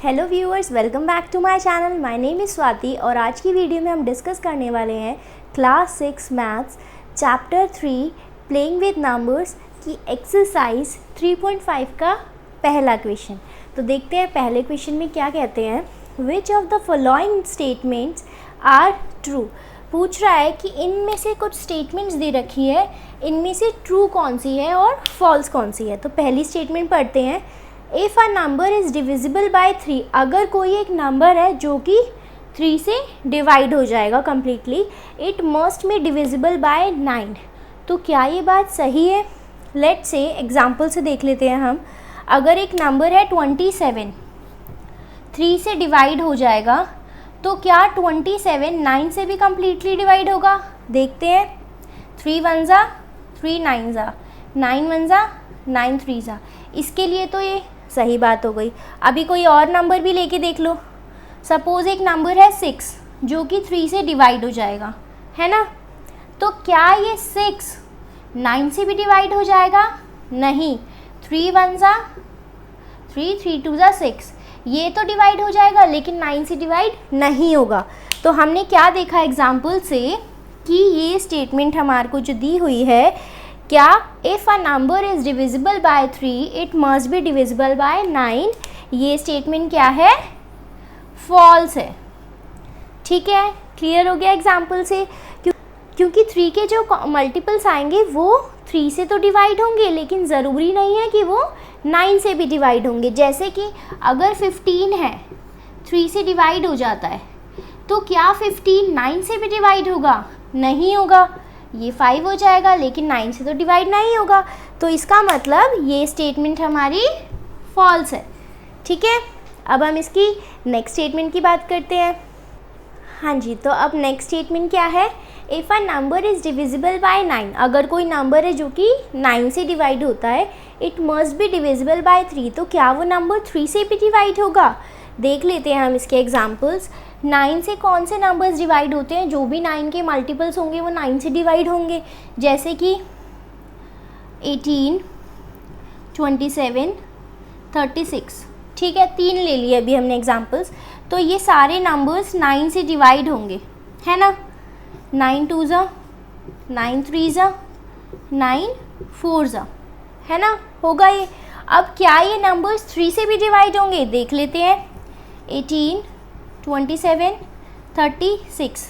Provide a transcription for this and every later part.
Hello viewers, welcome back to my channel. My name is Swati और आज की video में हम डिस्कस करने वाले हैं class 6 maths chapter 3 playing with numbers की एक्सरसाइज 3.5 का पहला क्वेश्चन। तो देखते हैं पहले क्वेश्चन में क्या कहते हैं। Which of the following statements are true. पूछ रहा है कि इनमें से कुछ स्टेटमेंट्स दे रखी है, इनमें से ट्रू कौन सी है और फॉल्स कौन सी है। तो पहली स्टेटमेंट पढ़ते हैं। If a number is divisible by 3, अगर कोई एक नंबर है जो कि 3 से डिवाइड हो जाएगा completely, it must be divisible bye 9। तो क्या ये बात सही है? लेट्स से एग्जांपल से देख लेते हैं हम। अगर एक नंबर है 27, 3 से डिवाइड हो जाएगा, तो क्या 27 9 से भी कम्प्लीटली डिवाइड होगा? देखते हैं। 3 1 जा 3 9 जा 9 1 जा 9 3 जा। इसके लिए तो ये सही बात हो गई। अभी कोई और नंबर भी लेके देख लो। सपोज़ एक नंबर है 6 जो कि 3 से डिवाइड हो जाएगा, है ना। तो क्या ये 6 9 से भी डिवाइड हो जाएगा? नहीं। 3 1 जा 3 3 2 जा 6, ये तो डिवाइड हो जाएगा लेकिन 9 से डिवाइड नहीं होगा। तो हमने क्या देखा एग्जाम्पल से कि ये स्टेटमेंट हमारे को जो दी हुई है, क्या if a number is divisible by 3 it must be divisible bye 9, ये स्टेटमेंट क्या है? फॉल्स है। ठीक है, क्लियर हो गया एग्जाम्पल से। क्योंकि 3 के जो मल्टीपल्स आएंगे वो 3 से तो डिवाइड होंगे, लेकिन ज़रूरी नहीं है कि वो 9 से भी डिवाइड होंगे। जैसे कि अगर 15 है, 3 से डिवाइड हो जाता है, तो क्या 15 9 से भी डिवाइड होगा? नहीं होगा। ये 5 हो जाएगा लेकिन 9 से तो डिवाइड नहीं होगा। तो इसका मतलब ये स्टेटमेंट हमारी फॉल्स है। ठीक है, अब हम इसकी नेक्स्ट स्टेटमेंट की बात करते हैं। हाँ जी, तो अब नेक्स्ट स्टेटमेंट क्या है? If a number is divisible by 9, अगर कोई नंबर है जो कि 9 से डिवाइड होता है, it must be divisible bye 3, तो क्या वो नंबर 3 से भी डिवाइड होगा? देख लेते हैं हम इसके एग्जाम्पल्स। 9 से कौन से नंबर्स डिवाइड होते हैं? जो भी 9 के मल्टीपल्स होंगे वो 9 से डिवाइड होंगे। जैसे कि 18 27 36। ठीक है, 3 ले लिए अभी हमने एग्जाम्पल्स। तो ये सारे नंबर्स 9 से डिवाइड होंगे, है ना। 9 2 जा 9 3 जा 9 4 जा, है ना, होगा ये। अब क्या ये नंबर्स 3 से भी डिवाइड होंगे? देख लेते हैं। 18 27 36।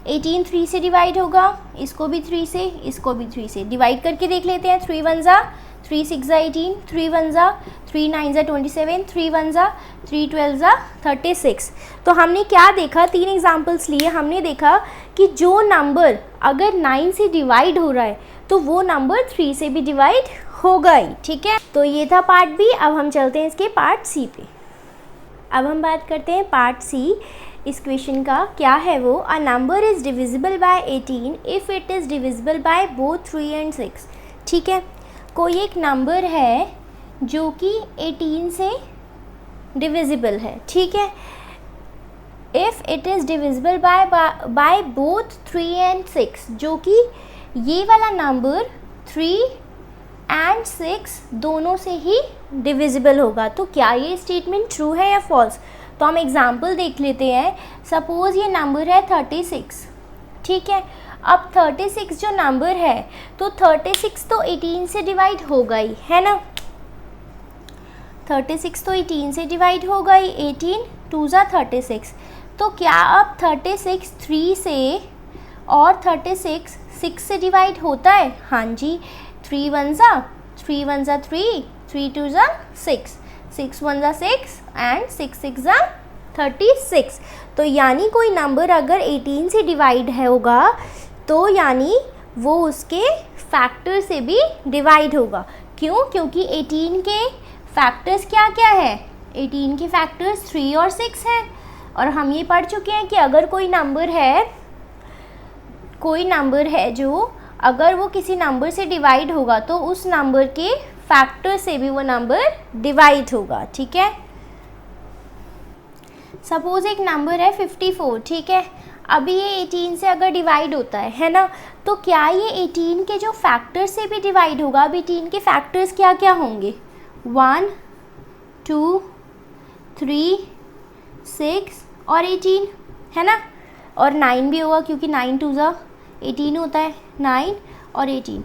18 3 से डिवाइड होगा, इसको भी 3 से, इसको भी 3 से। डिवाइड करके देख लेते हैं। 3 1 जा 3 6 जा 18, 3 1 जा 3 9 जा 27, 3 1 जा 3 12 जा 36। तो हमने क्या देखा? 3 एग्जाम्पल्स लिए। हमने देखा कि जो नंबर अगर 9 से डिवाइड हो रहा है तो वो नंबर 3 से भी डिवाइड होगा ही। ठीक है, तो ये था पार्ट बी। अब हम चलते हैं इसके पार्ट सी पे। अब हम बात करते हैं पार्ट सी इस क्वेश्चन का। क्या है वो? A number is divisible by 18 if it is divisible by both 3 and 6। ठीक है, कोई एक नंबर है जो कि 18 से डिविजिबल है। ठीक है, if it is divisible by both 3 and 6, जो कि ये वाला नंबर 3 एंड 6 दोनों से ही डिविजिबल होगा। तो क्या ये स्टेटमेंट ट्रू है या फॉल्स? तो हम एग्जाम्पल देख लेते हैं। सपोज़ ये नंबर है 36। ठीक है, अब 36 जो नंबर है, तो 36 तो 18 से डिवाइड होगा ही, है ना। 36 तो 18 से डिवाइड होगा ही। 18 2 जा 36। तो क्या अब 36 3 से और 36 6 से डिवाइड होता है? हाँ जी। 3 1 जा 3 1 जा 3 3 2 जा 6 6 1 जा 6 एंड 6 6 जा 36। तो यानी कोई नंबर अगर 18 से डिवाइड है होगा, तो यानी वो उसके फैक्टर से भी डिवाइड होगा। क्यों? क्योंकि 18 के फैक्टर्स क्या क्या है? 18 के फैक्टर्स 3 और 6 हैं। और हम ये पढ़ चुके हैं कि अगर कोई नंबर है जो अगर वो किसी नंबर से डिवाइड होगा तो उस नंबर के फैक्टर से भी वो नंबर डिवाइड होगा। ठीक है, सपोज़ एक नंबर है 54। ठीक है, अभी ये 18 से अगर डिवाइड होता है ना, तो क्या ये 18 के जो फैक्टर्स से भी डिवाइड होगा? अब 18 के फैक्टर्स क्या क्या होंगे? 1 2 3 6 और 18, है ना, और 9 भी होगा क्योंकि 9 2 ज़ा 18 होता है, 9 और 18।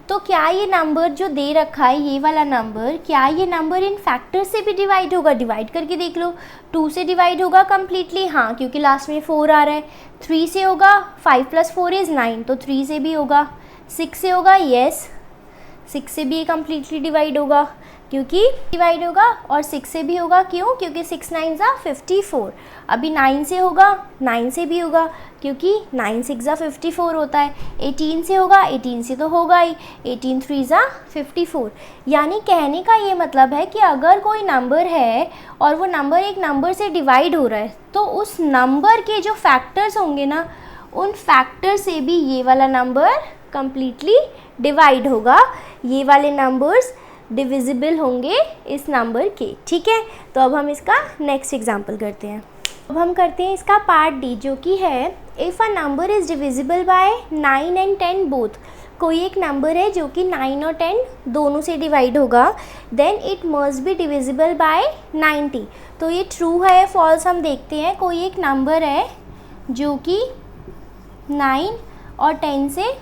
तो क्या ये नंबर जो दे रखा है, ये वाला नंबर, क्या ये नंबर इन फैक्टर से भी डिवाइड होगा? डिवाइड करके देख लो। 2 से डिवाइड होगा कम्प्लीटली, हाँ, क्योंकि लास्ट में 4 आ रहा है। 3 से होगा, 5 + 4 = 9, तो 3 से भी होगा। 6 से होगा, यस, 6 से भी कम्प्लीटली डिवाइड होगा क्योंकि डिवाइड होगा, और 6 से भी होगा, क्यों? क्योंकि 6 9 ज़ा 54। अभी 9 से होगा, 9 से भी होगा क्योंकि 9 6 ज़ा 54 होता है। 18 से होगा, 18 से तो होगा ही, 18 3 ज़ा 54। यानी कहने का ये मतलब है कि अगर कोई नंबर है और वो नंबर एक नंबर से डिवाइड हो रहा है, तो उस नंबर के जो फैक्टर्स होंगे ना, उन फैक्टर से भी ये वाला नंबर कम्प्लीटली डिवाइड होगा। ये वाले नंबर्स डिविजिबल होंगे इस नंबर के, ठीक है। तो अब हम इसका नेक्स्ट एग्जांपल करते हैं। अब हम करते हैं इसका पार्ट डी, जो कि है if a number is divisible by 9 and 10 both. कोई एक नंबर है जो कि 9 और 10 दोनों से डिवाइड होगा, then it must be divisible by 90। तो ये ट्रू है या फॉल्स हम देखते हैं। कोई एक नंबर है जो कि 9 और 10 से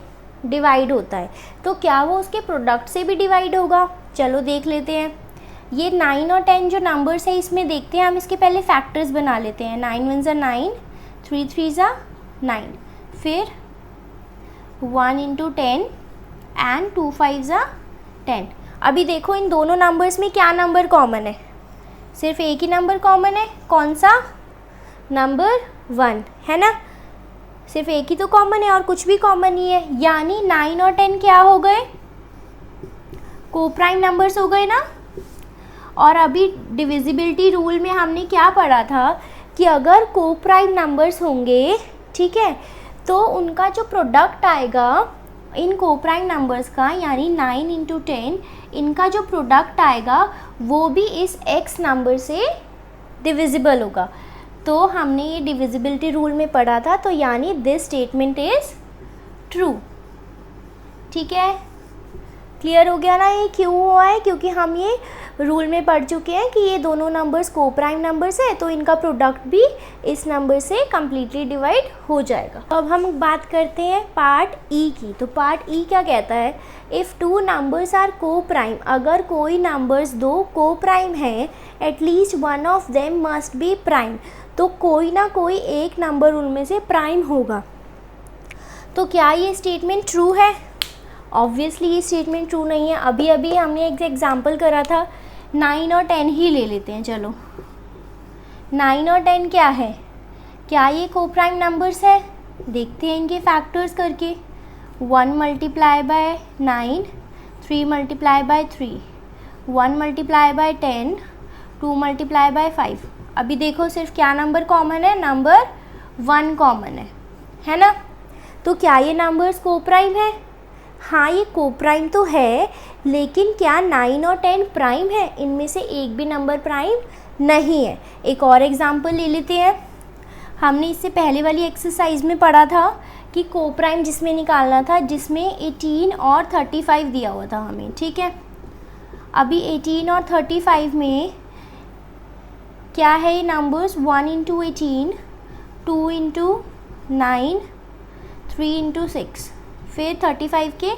डिवाइड होता है, तो क्या वो उसके प्रोडक्ट से भी डिवाइड होगा? चलो देख लेते हैं। ये 9 और 10 जो नंबर्स है, इसमें देखते हैं हम इसके पहले फैक्टर्स बना लेते हैं। 9 1 ज़ा 9, 3 3 ज़ा 9, फिर 1 × 10 एंड 2 5 ज़ा 10। अभी देखो इन दोनों नंबर्स में क्या नंबर कॉमन है? सिर्फ एक ही नंबर कॉमन है, कौन सा? नंबर 1, है ना। सिर्फ एक ही तो कॉमन है और कुछ भी कॉमन नहीं है, यानी 9 और 10 क्या हो गए? कोप्राइम नंबर्स हो गए ना। और अभी डिविजिबिलिटी रूल में हमने क्या पढ़ा था कि अगर कोप्राइम नंबर्स होंगे, ठीक है, तो उनका जो प्रोडक्ट आएगा इन कोप्राइम नंबर्स का, यानी 9 × 10, इनका जो प्रोडक्ट आएगा वो भी इस x नंबर से डिविजिबल होगा। तो हमने ये डिविजिबिलिटी रूल में पढ़ा था, तो यानी दिस स्टेटमेंट इज़ ट्रू, ठीक है। क्लियर हो गया ना ये क्यों हुआ है? क्योंकि हम ये रूल में पढ़ चुके हैं कि ये दोनों नंबर्स कोप्राइम नंबर्स है, तो इनका प्रोडक्ट भी इस नंबर से कम्प्लीटली डिवाइड हो जाएगा। अब हम बात करते हैं पार्ट ई की। तो पार्ट ई क्या कहता है? इफ़ 2 नंबर्स आर कोप्राइम, अगर कोई नंबर्स दो कोप्राइम हैं, at least one of them must be prime, तो कोई ना कोई एक नंबर उनमें से प्राइम होगा। तो क्या ये स्टेटमेंट ट्रू है? ऑब्वियसली ये स्टेटमेंट ट्रू नहीं है। अभी अभी हमने एक एग्जांपल करा था, 9 और 10 ही ले लेते हैं। चलो 9 और 10 क्या है? क्या ये कोप्राइम नंबर्स है? देखते हैं इनके फैक्टर्स करके। 1 × 9, 3 × 3, 1 × 10, 2 × 5। अभी देखो सिर्फ क्या नंबर कॉमन है? नंबर 1 कॉमन है ना। तो क्या ये नंबर्स कोप्राइम है? हाँ, ये कोप्राइम तो है, लेकिन क्या 9 और 10 प्राइम है? इनमें से एक भी नंबर प्राइम नहीं है। एक और एग्जांपल ले लेते हैं। हमने इससे पहले वाली एक्सरसाइज में पढ़ा था कि कोप्राइम जिसमें निकालना था, जिसमें 18 और 35 दिया हुआ था हमें, ठीक है। अभी 18 और 35 में क्या है ये नंबर्स? 1 × 18, 2 × 9, 3 × 6, फिर 35 के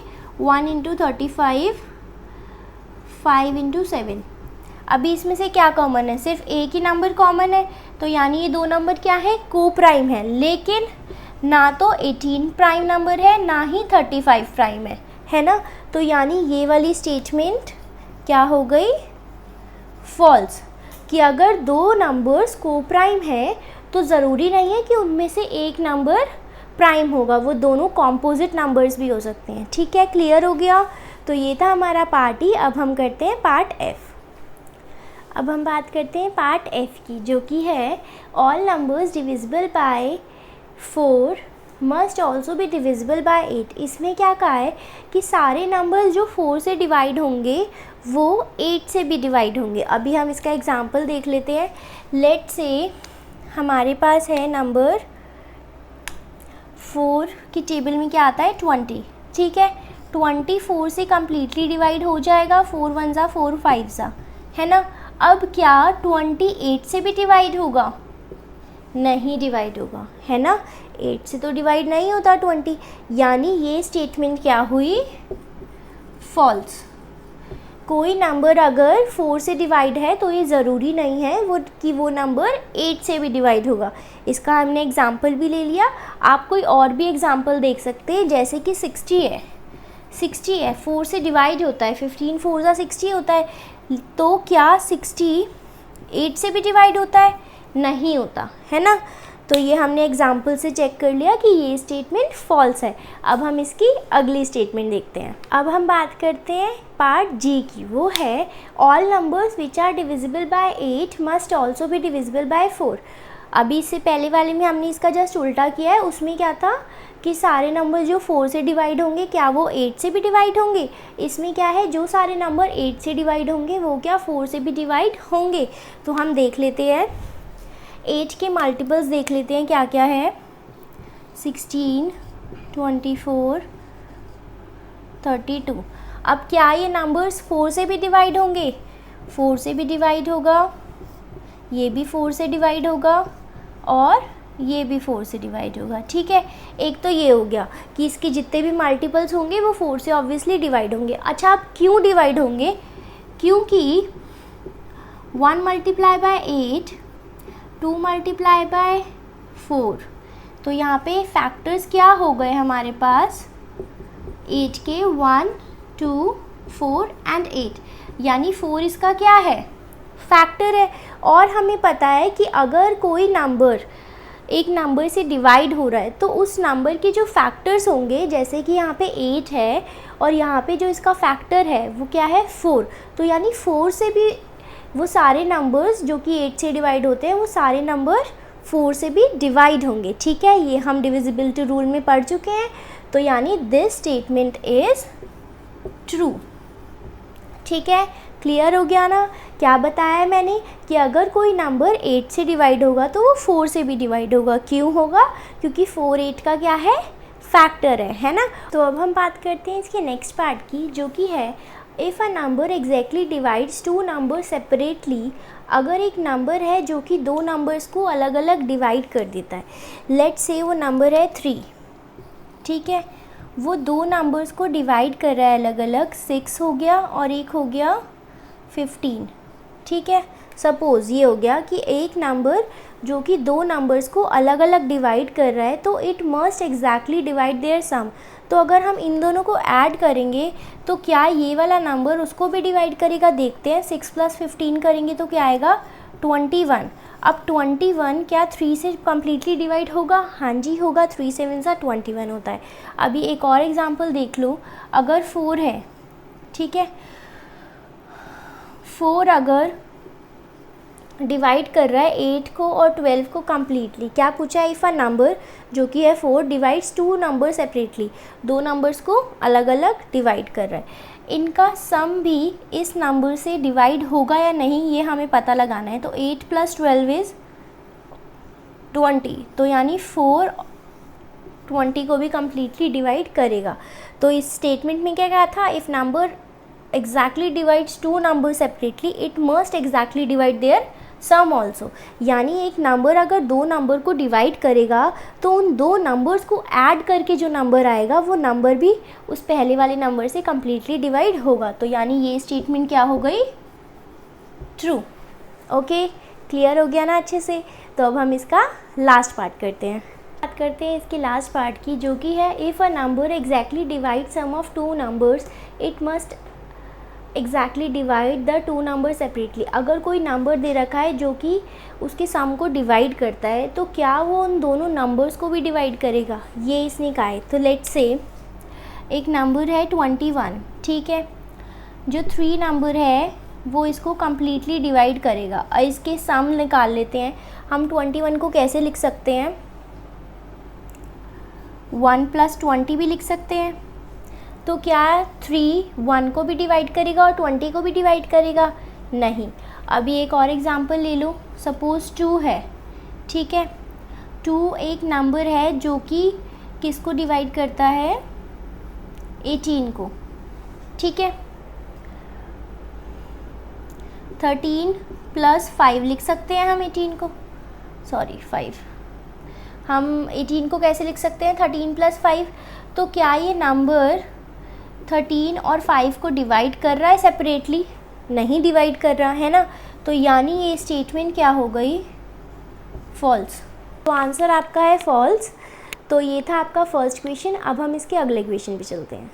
1 × 35, 5 × 7। अभी इसमें से क्या कॉमन है? सिर्फ एक ही नंबर कॉमन है, तो यानी ये दो नंबर क्या है? कोप्राइम है। लेकिन ना तो 18 प्राइम नंबर है, ना ही 35 प्राइम है ना। तो यानी ये वाली स्टेटमेंट क्या हो गई? फॉल्स। कि अगर दो नंबर्स कोप्राइम है तो ज़रूरी नहीं है कि उनमें से एक नंबर प्राइम होगा, वो दोनों कॉम्पोजिट नंबर्स भी हो सकते हैं, ठीक है। क्लियर हो गया? तो ये था हमारा पार्ट ई। अब हम करते हैं पार्ट एफ। अब हम बात करते हैं पार्ट एफ की, जो कि है all numbers divisible by 4 must also be divisible by 8। इसमें क्या कहा है कि सारे नंबर्स जो 4 से डिवाइड होंगे वो 8 से भी डिवाइड होंगे। अभी हम इसका एग्जांपल देख लेते हैं। लेट से हमारे पास है नंबर 4 की टेबल में क्या आता है? 20, ठीक है। 20 4 से कम्प्लीटली डिवाइड हो जाएगा, 4 1 ज़ा 4 5 ज़ा, है ना। अब क्या 20 8 से भी डिवाइड होगा? नहीं डिवाइड होगा, है ना। 8 से तो डिवाइड नहीं होता 20, यानी ये स्टेटमेंट क्या हुई, फॉल्स। कोई नंबर अगर 4 से डिवाइड है तो ये ज़रूरी नहीं है वो नंबर 8 से भी डिवाइड होगा। इसका हमने एग्जाम्पल भी ले लिया। आप कोई और भी एग्जाम्पल देख सकते हैं, जैसे कि 60 है, 4 से डिवाइड होता है, 15 4 जा 60 होता है, तो क्या 60 8 से भी डिवाइड होता है, नहीं होता, है ना। तो ये हमने एग्जाम्पल से चेक कर लिया कि ये स्टेटमेंट फॉल्स है। अब हम इसकी अगली स्टेटमेंट देखते हैं। अब हम बात करते हैं पार्ट जी की, वो है all numbers which are divisible by 8 must also be divisible by 4। अभी इससे पहले वाले में हमने इसका जस्ट उल्टा किया है। उसमें क्या था कि सारे नंबर जो 4 से डिवाइड होंगे क्या वो 8 से भी डिवाइड होंगे। इसमें क्या है, जो सारे नंबर 8 से डिवाइड होंगे वो क्या 4 से भी डिवाइड होंगे। तो हम देख लेते हैं 8 के मल्टीपल्स देख लेते हैं क्या क्या है। 16, 24, 32। अब क्या ये नंबर्स 4 से भी डिवाइड होंगे, 4 से भी डिवाइड होगा, ये भी 4 से डिवाइड होगा और ये भी 4 से डिवाइड होगा, ठीक है। एक तो ये हो गया कि इसके जितने भी मल्टीपल्स होंगे वो 4 से ऑब्वियसली डिवाइड होंगे। अच्छा, अब क्यों डिवाइड होंगे, क्योंकि 1 मल्टीप्लाई बाय 8, 2 मल्टीप्लाई बाय 4, तो यहाँ पे फैक्टर्स क्या हो गए हमारे पास 8 के, 1, 2, 4 एंड 8, यानी 4 इसका क्या है, फैक्टर है। और हमें पता है कि अगर कोई नंबर एक नंबर से डिवाइड हो रहा है तो उस नंबर के जो फैक्टर्स होंगे, जैसे कि यहाँ पे 8 है और यहाँ पे जो इसका फैक्टर है वो क्या है 4, तो यानी 4 से भी वो सारे नंबर्स जो कि 8 से डिवाइड होते हैं वो सारे नंबर 4 से भी डिवाइड होंगे, ठीक है। ये हम डिविजिबिलिटी रूल में पढ़ चुके हैं। तो यानी दिस स्टेटमेंट इज़ ट्रू, ठीक है। क्लियर हो गया ना। क्या बताया है मैंने कि अगर कोई नंबर 8 से डिवाइड होगा तो वो 4 से भी डिवाइड होगा। क्यों होगा, क्योंकि 4 8 का क्या है, फैक्टर है ना। तो अब हम बात करते हैं इसके नेक्स्ट पार्ट की, जो कि है if a number exactly divides two number separately. अगर एक नंबर है जो कि दो नंबर्स को अलग अलग डिवाइड कर देता है। लेट्स से वो नंबर है 3, ठीक है, वो दो नंबर्स को डिवाइड कर रहा है अलग अलग, 6 हो गया और एक हो गया 15, ठीक है। सपोज़ ये हो गया कि एक नंबर जो कि दो नंबर्स को अलग अलग डिवाइड कर रहा है तो it must exactly divide their sum. तो अगर हम इन दोनों को ऐड करेंगे तो क्या ये वाला नंबर उसको भी डिवाइड करेगा, देखते हैं। 6 + 15 करेंगे तो क्या आएगा 21। अब 21 क्या 3 से कम्प्लीटली डिवाइड होगा, हाँ जी होगा, 3 7 सा 21 होता है। अभी एक और एग्जांपल देख लो, अगर 4 है, ठीक है, 4 अगर डिवाइड कर रहा है 8 को और 12 को कम्प्लीटली, क्या पूछा है, इफ़ अ नंबर जो कि है 4 डिवाइड्स टू नंबर सेपरेटली, दो नंबर्स को अलग अलग डिवाइड कर रहा है, इनका सम भी इस नंबर से डिवाइड होगा या नहीं ये हमें पता लगाना है। तो 8 + 12 इज़ 20, तो यानी 4 20 को भी कम्प्लीटली डिवाइड करेगा। तो इस स्टेटमेंट में क्या कहा था, if number exactly divides two numbers separately it must exactly divide their sum also। यानी एक नंबर अगर दो नंबर को डिवाइड करेगा तो उन दो नंबर्स को ऐड करके जो नंबर आएगा वो नंबर भी उस पहले वाले नंबर से कम्प्लीटली डिवाइड होगा। तो यानी ये स्टेटमेंट क्या हो गई, ट्रू। ओके, क्लियर हो गया ना अच्छे से। तो अब हम इसका लास्ट पार्ट करते हैं। बात करते हैं इसके लास्ट पार्ट की, जो कि है if a number exactly divide sum of two numbers it must exactly divide the two number separately. अगर कोई नंबर दे रखा है जो कि उसके सम को डिवाइड करता है तो क्या वो उन दोनों नंबर्स को भी डिवाइड करेगा, ये इसने कहा है। तो लेट्स से एक नंबर है 21, ठीक है, जो 3 नंबर है वो इसको कम्प्लीटली डिवाइड करेगा। और इसके सम निकाल लेते हैं हम। 21 को कैसे लिख सकते हैं, 1 + 20 भी लिख सकते हैं। तो क्या 3 1 को भी डिवाइड करेगा और 20 को भी डिवाइड करेगा, नहीं। अभी एक और एग्जांपल ले लो, सपोज़ 2 है, ठीक है, 2 एक नंबर है जो कि किसको डिवाइड करता है, 18 को, ठीक है। 13 + 5 लिख सकते हैं हम 18 को। सॉरी 5, हम 18 को कैसे लिख सकते हैं 13 + 5। तो क्या ये नंबर 13 और 5 को डिवाइड कर रहा है सेपरेटली? नहीं डिवाइड कर रहा है ना, तो यानी ये स्टेटमेंट क्या हो गई, फॉल्स। तो आंसर आपका है फॉल्स। तो ये था आपका फर्स्ट क्वेश्चन। अब हम इसके अगले क्वेश्चन पे चलते हैं।